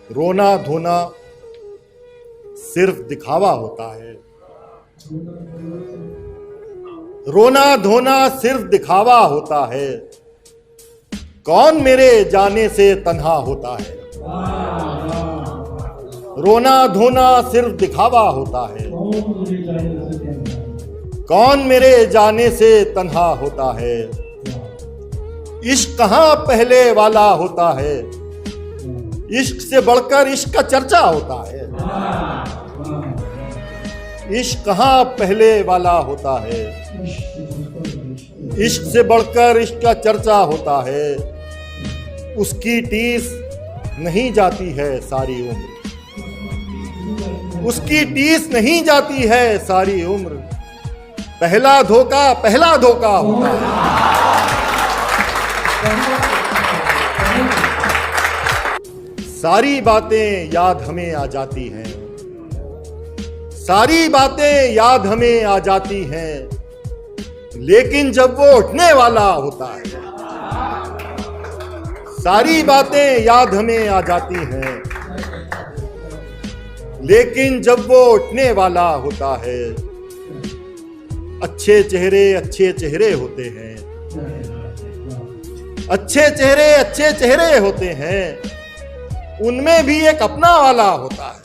रोना धोना सिर्फ दिखावा होता है। रोना धोना सिर्फ दिखावा होता है। कौन मेरे जाने से तन्हा होता है। रोना धोना सिर्फ दिखावा होता है। कौन मेरे जाने से तन्हा होता है। इश्क कहाँ पहले वाला होता है। इश्क से बढ़कर इश्क का चर्चा होता है। इश्क कहाँ पहले वाला होता है। इश्क से बढ़कर इश्क का चर्चा होता है। उसकी टीस नहीं जाती है सारी उम्र। उसकी टीस नहीं जाती है सारी उम्र। पहला धोखा होता है। सारी बातें याद हमें आ जाती हैं। सारी बातें याद हमें आ जाती हैं, लेकिन जब वो उठने वाला होता है। सारी बातें याद हमें आ जाती हैं, लेकिन जब वो उठने वाला होता है। अच्छे चेहरे होते हैं। अच्छे चेहरे होते हैं, उनमें भी एक अपना वाला होता है।